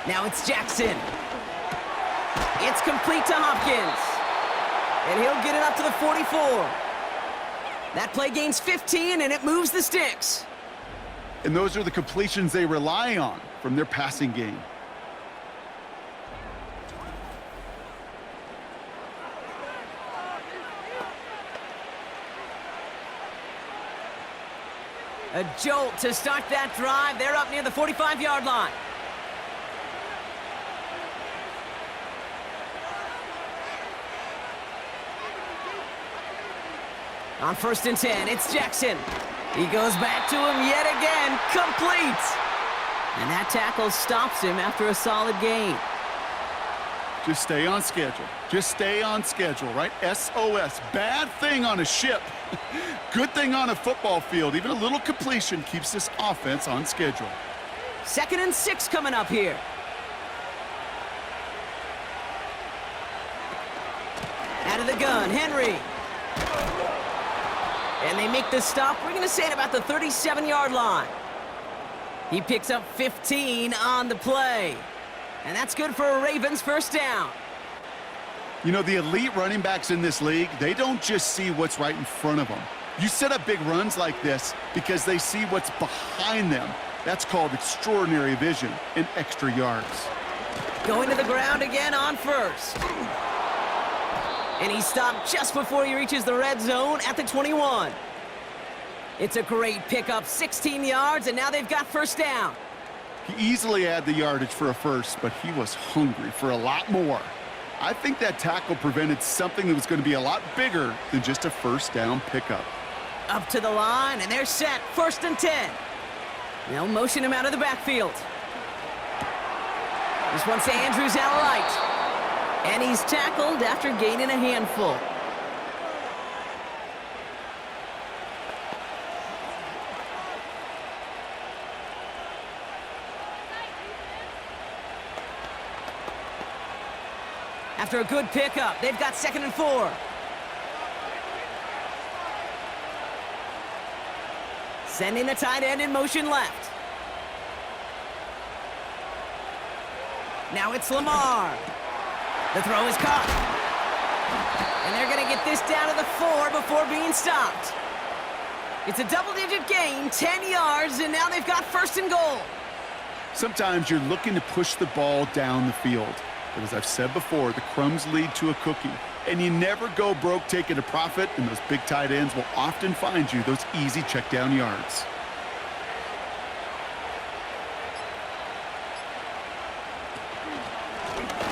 Speaker 2: Now it's Jackson. It's complete to Hopkins. And he'll get it up to the 44. That play gains 15, and it moves the sticks.
Speaker 3: And those are the completions they rely on from their passing game.
Speaker 2: A jolt to start that drive. They're up near the 45-yard line. On first and 10, it's Jackson. He goes back to him yet again, complete. And that tackle stops him after a solid gain.
Speaker 3: Just stay on schedule. Just stay on schedule, right? SOS. Bad thing on a ship. Good thing on a football field. Even a little completion keeps this offense on schedule.
Speaker 2: 2nd and 6 coming up here. Out of the gun, Henry. And they make the stop. We're going to say at about the 37-yard line. He picks up 15 on the play. And that's good for a Ravens first down.
Speaker 3: You know, the elite running backs in this league, they don't just see what's right in front of them. You set up big runs like this because they see what's behind them. That's called extraordinary vision and extra yards.
Speaker 2: Going to the ground again on first. And he stopped just before he reaches the red zone at the 21. It's a great pickup, 16 yards, and now they've got first down.
Speaker 3: He easily had the yardage for a first, but he was hungry for a lot more. I think that tackle prevented something that was going to be a lot bigger than just a first down pickup.
Speaker 2: Up to the line, and they're set. First and 10. They'll motion him out of the backfield. This one's to Andrews out right. And he's tackled after gaining a handful. After a good pickup, they've got 2nd and 4. Sending the tight end in motion left. Now it's Lamar. The throw is caught. And they're going to get this down to the 4 before being stopped. It's a double-digit gain, 10 yards, and now they've got first and goal.
Speaker 3: Sometimes you're looking to push the ball down the field. But as I've said before, the crumbs lead to a cookie. And you never go broke taking a profit, and those big tight ends will often find you those easy check down yards.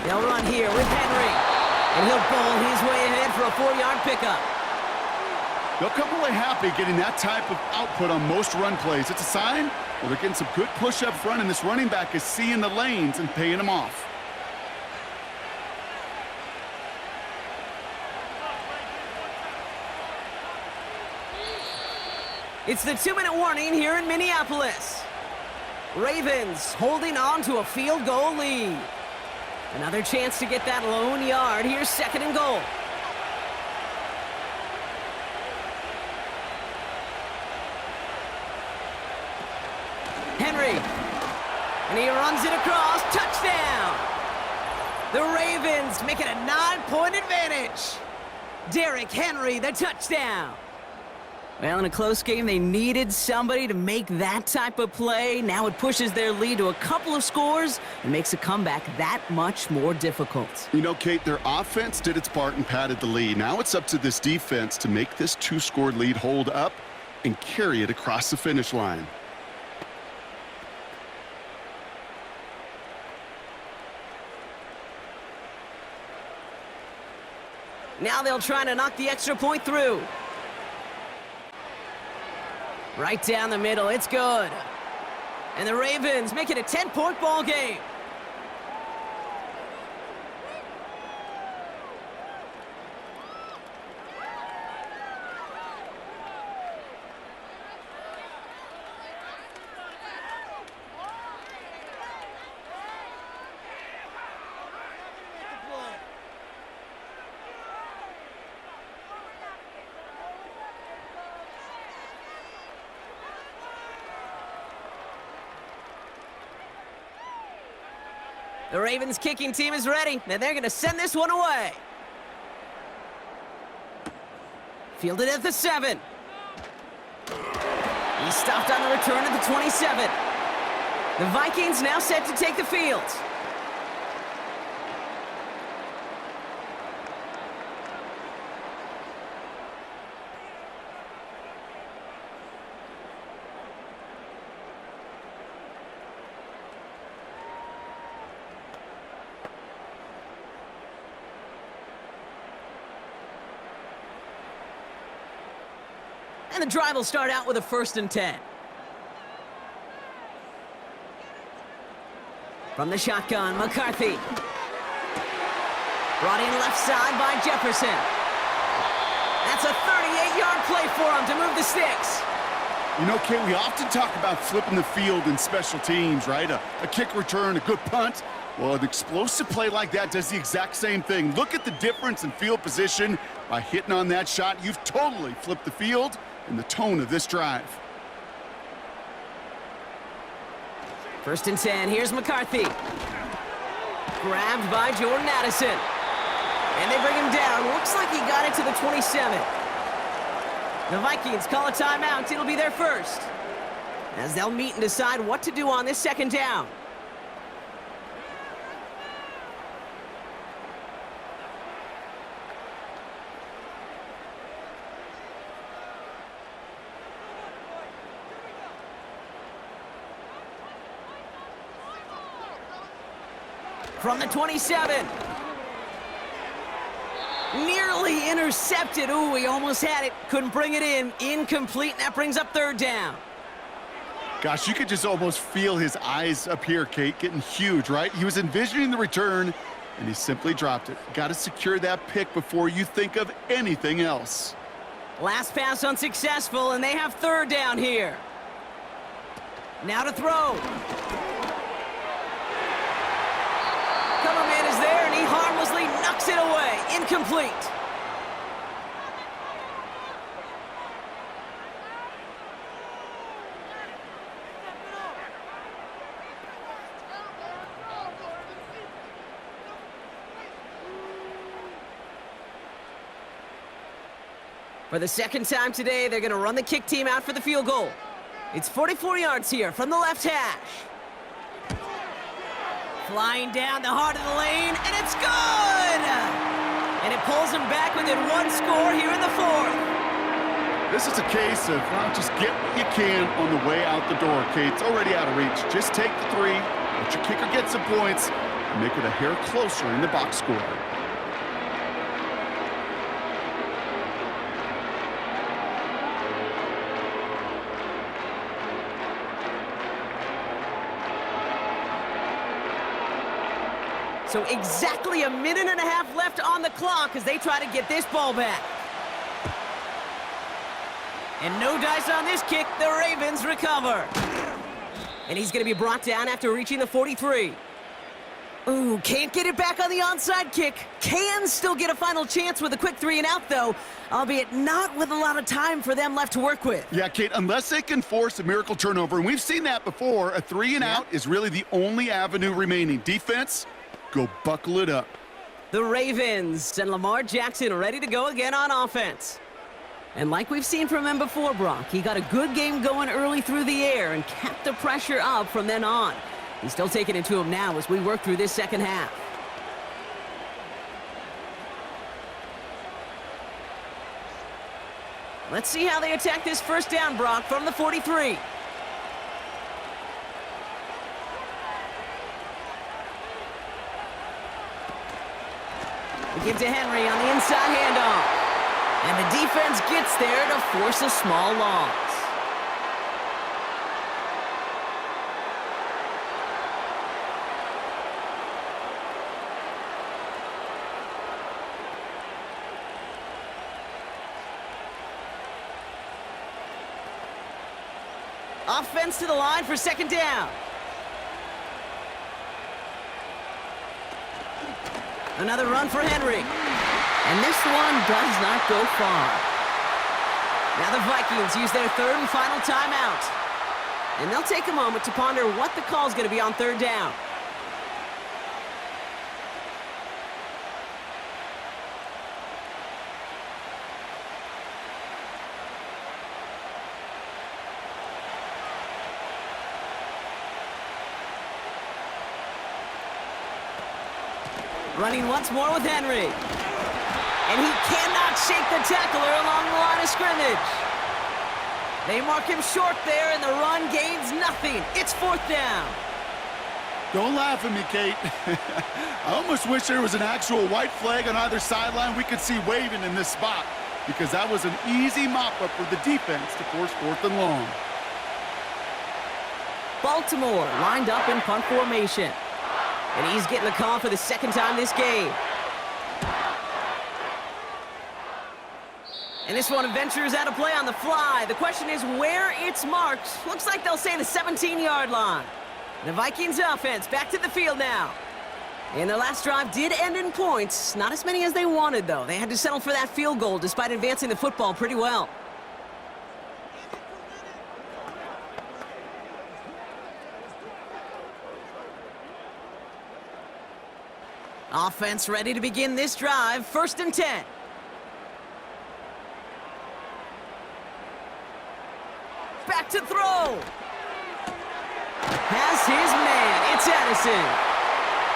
Speaker 2: They'll run here with Henry. And he'll bowl his way ahead for a 4-yard pickup.
Speaker 3: They'll come away happy getting that type of output on most run plays. It's a sign well, they're getting some good push up front, and this running back is seeing the lanes and paying them off.
Speaker 2: It's the 2-minute warning here in Minneapolis. Ravens holding on to a field goal lead. Another chance to get that lone yard. Here's 2nd and goal. Henry. And he runs it across. Touchdown. The Ravens make it a 9-point advantage. Derrick Henry, the touchdown. Well, in a close game, they needed somebody to make that type of play. Now it pushes their lead to a couple of scores and makes a comeback that much more difficult.
Speaker 3: You know, Kate, their offense did its part and padded the lead. Now it's up to this defense to make this 2-score lead hold up and carry it across the finish line.
Speaker 2: Now they'll try to knock the extra point through. Right down the middle, it's good. And the Ravens make it a 10-point ball game. The Ravens kicking team is ready, and they're going to send this one away. Fielded at the 7. He's stopped on the return at the 27. The Vikings now set to take the field. And the drive will start out with a 1st and 10. From the shotgun, McCarthy. Brought in left side by Jefferson. That's a 38-yard play for him to move the sticks.
Speaker 3: You know, Kate, we often talk about flipping the field in special teams, right? A kick return, a good punt. Well, an explosive play like that does the exact same thing. Look at the difference in field position. By hitting on that shot, you've totally flipped the field and the tone of this drive.
Speaker 2: 1st and 10, here's McCarthy. Grabbed by Jordan Addison. And they bring him down. Looks like he got it to the 27. The Vikings call a timeout. It'll be their first, as they'll meet and decide what to do on this 2nd down. From the 27. Nearly intercepted. Ooh, he almost had it. Couldn't bring it in. Incomplete, and that brings up 3rd down.
Speaker 3: Gosh, you could just almost feel his eyes up here, Kate, getting huge, right? He was envisioning the return, and he simply dropped it. Got to secure that pick before you think of anything else.
Speaker 2: Last pass unsuccessful, and they have 3rd down here. Now to throw. Cover man is there, and he harmlessly knocks it away. Incomplete. For the 2nd time today, they're going to run the kick team out for the field goal. It's 44 yards here from the left hash. Flying down the heart of the lane, and it's good! And it pulls him back within 1 score here in the 4th.
Speaker 3: This is a case of just get what you can on the way out the door, Kate. It's already out of reach. Just take the 3, let your kicker get some points, and make it a hair closer in the box score.
Speaker 2: So exactly a minute and a half left on the clock as they try to get this ball back. And no dice on this kick. The Ravens recover. And he's going to be brought down after reaching the 43. Ooh, can't get it back on the onside kick. Can still get a final chance with a quick 3 and out, though, albeit not with a lot of time for them left to work with.
Speaker 3: Yeah, Kate, unless they can force a miracle turnover, and we've seen that before, a 3 and out is really the only avenue remaining. Defense, go buckle it up.
Speaker 2: The Ravens and Lamar Jackson ready to go again on offense. And like we've seen from him before, Brock, he got a good game going early through the air and kept the pressure up from then on. He's still taking it to him now as we work through this 2nd half. Let's see how they attack this 1st down, Brock, from the 43. We give to Henry on the inside handoff. And the defense gets there to force a small loss. Offense to the line for 2nd down. Another run for Henry. And this one does not go far. Now the Vikings use their 3rd and final timeout. And they'll take a moment to ponder what the call is going to be on 3rd down. Running once more with Henry. And he cannot shake the tackler along the line of scrimmage. They mark him short there, and the run gains nothing. It's 4th down.
Speaker 3: Don't laugh at me, Kate. I almost wish there was an actual white flag on either sideline we could see waving in this spot, because that was an easy mop-up for the defense to force 4th and long.
Speaker 2: Baltimore lined up in punt formation. And he's getting the call for the 2nd time this game. And this one ventures out of play on the fly. The question is where it's marked. Looks like they'll say the 17-yard line. The Vikings offense back to the field now. And their last drive did end in points. Not as many as they wanted, though. They had to settle for that field goal despite advancing the football pretty well. Offense ready to begin this drive. 1st and 10. Back to throw. Has his man. It's Addison.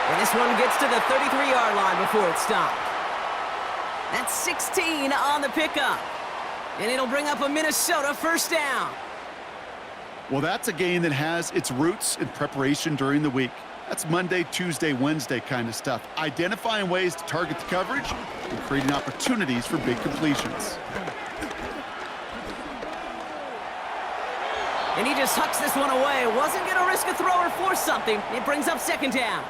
Speaker 2: And this one gets to the 33-yard line before it's stopped. That's 16 on the pickup. And it'll bring up a Minnesota 1st down.
Speaker 3: Well, that's a game that has its roots in preparation during the week. That's Monday, Tuesday, Wednesday kind of stuff. Identifying ways to target the coverage and creating opportunities for big completions.
Speaker 2: And he just hucks this one away. Wasn't going to risk a throw or force something. It brings up 2nd down.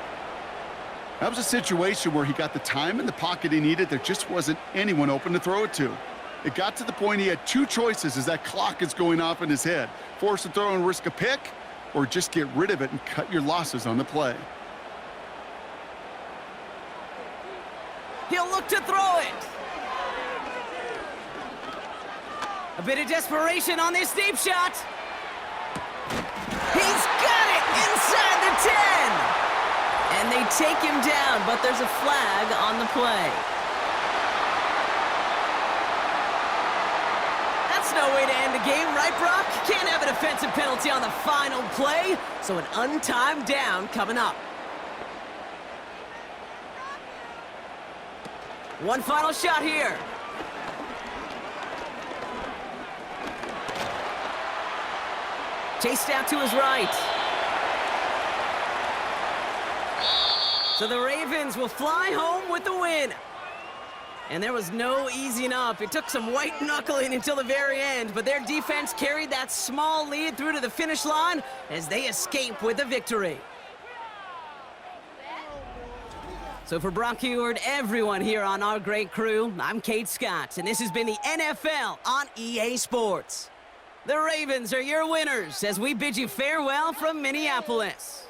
Speaker 3: That was a situation where he got the time in the pocket he needed. There just wasn't anyone open to throw it to. It got to the point he had 2 choices as that clock is going off in his head. Force a throw and risk a pick, or just get rid of it and cut your losses on the play.
Speaker 2: He'll look to throw it. A bit of desperation on this deep shot. He's got it inside the 10. And they take him down, but there's a flag on the play. That's no way to end the game, right, Brock? Can't have a defensive penalty on the final play, so an untimed down coming up. One final shot here. Chased out to his right. So the Ravens will fly home with the win. And there was no easing up. It took some white knuckling until the very end, but their defense carried that small lead through to the finish line as they escape with a victory. So for Brock Heward, everyone here on our great crew, I'm Kate Scott, and this has been the NFL on EA Sports. The Ravens are your winners as we bid you farewell from Minneapolis.